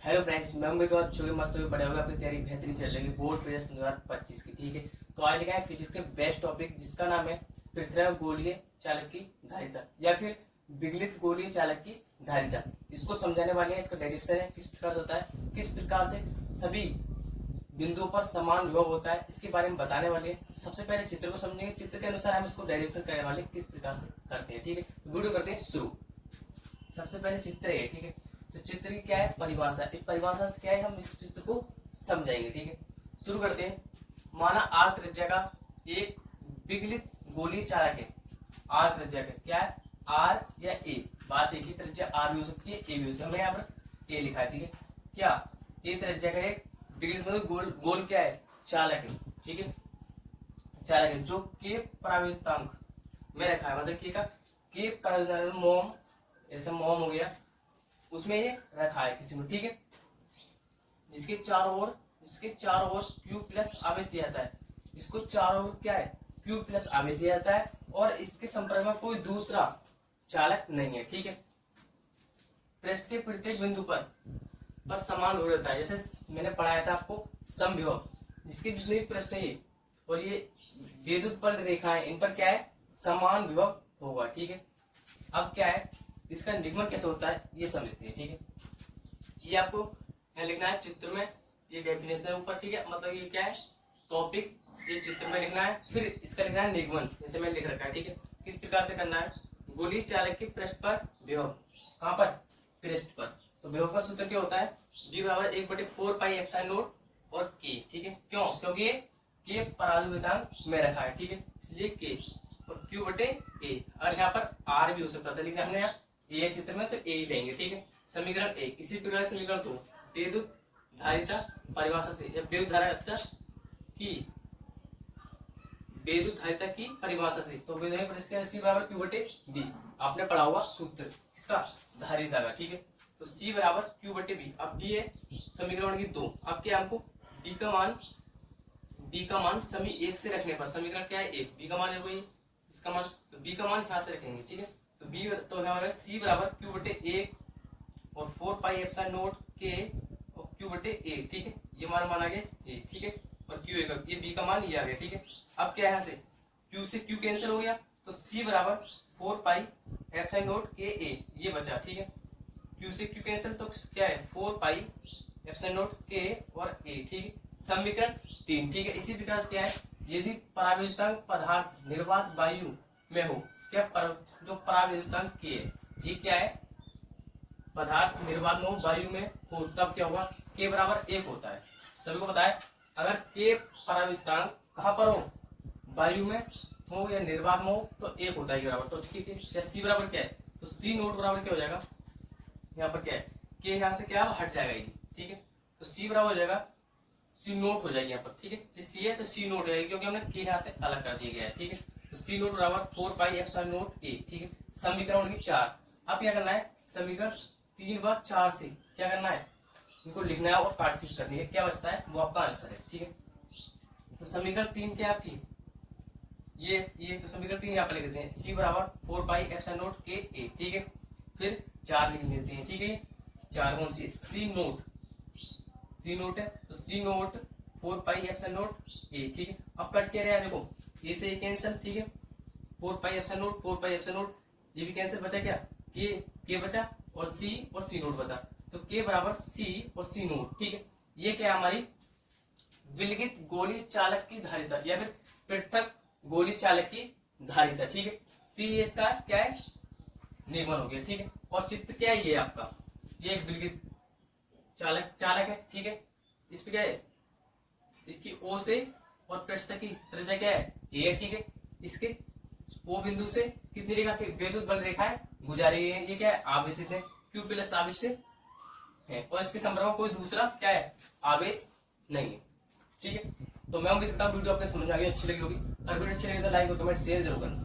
Hello friends, मैं उम्मीद करता हूँ कि मस्त होगी, बढ़िया होगा, अपनी तैयारी बेहतरीन चल रही है बोर्ड परीक्षा 2025 की। ठीक है, तो आज लिखा है फिजिक्स के बेस्ट टॉपिक जिसका नाम है पृथ्वी गोलीय चालक की धारिता या फिर विगलित गोलीय चालक की धारिता। इसको समझाने वाले हैं, इसका डायरेक्शन है, किस प्रकार से होता है, किस प्रकार से सभी बिंदुओं पर समान विभव होता है, इसके बारे में बताने वाले हैं। सबसे पहले चित्र को समझेंगे, चित्र के अनुसार हम इसको डायरेक्शन करने वाले किस प्रकार से करते हैं। ठीक है, वीडियो करते हैं शुरू। सबसे पहले चित्र है। ठीक है, तो चित्र की क्या है परिभाषा, इस परिभाषा से क्या है हम इस चित्र को समझाएंगे। ठीक है, शुरू करते हैं। माना आर त्रिज्या का एक विगलित गोलीय चालक है। आर त्रिज्या का क्या है, आर या ए, बात एक ही, त्रिज्या आर भी हो सकती है, ए भी हो सकती है, हमने यहाँ पर ए लिखा है। ठीक है, क्या ए त्रिज्या का एक विगलित गोल क्या है, चालक है। ठीक है, चालक है जो के परावर्तनांक में रखा है, मतलब के परावर्तनांक मोम, जैसे मोम हो गया, उसमें ये रखा है किसी में। ठीक है, जिसके चारों ओर क्यू प्लस आवेश दिया जाता है, इसको चारों ओर क्या है, क्यू प्लस आवेश दिया जाता है, और इसके संपर्क में कोई दूसरा चालक नहीं है। ठीक है, पृष्ठ के प्रत्येक बिंदु पर समान हो रहता है, जैसे मैंने पढ़ाया था आपको समविभव, जिसके जितने भी पृष्ठ है और ये विद्युत बल रेखा है, इन पर क्या है, समान विभव होगा। ठीक है, अब क्या है, इसका निगमन कैसे होता है ये समझते हैं। ठीक है, ये आपको यहाँ लिखना है चित्र में, ये डेफिनेशन है ऊपर। ठीक है, मतलब ये क्या है टॉपिक, ये चित्र में लिखना है, फिर इसका लिखना है निगमन, जैसे मैंने लिख रखा है। ठीक है, किस प्रकार से करना है, गोलीय चालक के पृष्ठ पर विभव, कहाँ पर, पृष्ठ पर, तो विभव का सूत्र क्या होता है, v बराबर 1/4 पाई एप्सिलॉन नॉट और k। ठीक है, क्यों, क्योंकि ये के परावर्तनांक में रखा है। ठीक है, इसलिए k और q बटे a, और यहाँ पर r भी हो सकता था, लेकिन हमने यहाँ ए चित्र में तो ए ही लेंगे। ठीक है, समीकरण 1। इसी प्रकार समीकरण 2 विद्युत धारिता परिभाषा से, या विद्युत धारिता की परिभाषा से, तो विद्युत परिभाषा C बराबर Q बटे B, आपने पढ़ा हुआ सूत्र किसका, धारिता का। ठीक है, तो C बराबर Q बटे B। अब B है समीकरण की 2। अब क्या हमको B का मान समी 1 से रखने पर, समीकरण क्या है 1, B का मान है वही, इसका मान, तो B का मान यहाँ से रखेंगे। ठीक है, तो B तो हमारा C बराबर Q बटे 1 और 4 पाई एप्सिलॉन नॉट K और Q बटे A। ठीक है, ये मान आ गया A। ठीक है, और Q का ये B का मान ये आ गया। ठीक है, अब क्या है, यहाँ से Q से Q कैंसिल हो गया, तो C बराबर 4 pi epsilon not K A ये बचा। ठीक है, Q से Q कैंसिल, तो क्या है 4 पाई एप्सिलॉन नॉट K और A। ठीक है, समीकरण 3। ठीक है, इसी प्रकार से क्या है, यदि परावर्तनांक पदार्थ निर्वात वायु में हो, क्या जो परावर्तनांक k है, ये क्या है, पदार्थ निर्वात में हो, वायु में हो, तब क्या होगा, k बराबर 1 होता है। सभी को पता है, अगर k परावर्तनांक कहाँ पर हो, वायु में हो या निर्वात में हो, तो 1 होता है बराबर। तो ठीक है, क्या c बराबर क्या है, तो c नोट बराबर क्या हो जाएगा, यहाँ पर क्या है k, यहाँ से क्या हट जाएगा ये। ठीक है, तो c बराबर हो जाएगा, c नोट हो जाएगी यहाँ पर। ठीक है, c है तो c नोट हो जाएगी, क्योंकि हमने k यहाँ से अलग कर दिया गया है। ठीक है, तो c नोट बराबर 4 पाई एप्सिलॉन नॉट a। ठीक है, समीकरण की 4। अब क्या करना है, समीकरण 3 व 4 से क्या करना है, इनको लिखना है और काटपीस करनी है, क्या बचता है वो आपका आंसर है। ठीक है, तो समीकरण 3 क्या है आपकी, ये तो समीकरण 3 यहाँ पर लिख देते हैं, c बराबर 4 pi epsilon not k a। ठीक है, फिर 4 लिख लेते हैं। ठीक है, 4 कौन सी, c नोट है, तो c note 4 pi epsilon not a। ठीक है, अब कट क्या रहा है, देखो a से a कैंसिल। ठीक है, 4 pi epsilon not, 4 pi epsilon not, ये भी कैंसिल, बचा क्या k बचा, और c नोट बचा, तो k बराबर c और c नोट। ठीक है, ये क्या है हमारी विलगित गोलीय चालक की धारिता या फिर पृथक गोलीय चालक की धारिता। ठीक है, तो ये इसका क्या है, निगमन हो गया। ठीक है, और चित्र क्या है, ये आपका, ये एक विलगित चालक है। ठीक है, इस पे क्या है, इसकी O से और पृष्ठ की त्रिज्या क्या है a। ठीक है, इसके O बिंदु से कितनी रेखा, विद्युत बल रेखा है गुजारी है, ये क्या है आवेशित है, Q प्लस आवेश से है, और इसके संपर्क में कोई दूसरा क्या है आवेश नहीं है। ठीक है, तो मैं उम्मीद करता हूँ वीडियो आपको समझ में आ गई, अच्छी लगी होगी। अगर वीडियो अच्छी लगी तो लाइक और कमेंट शेयर जरूर करना।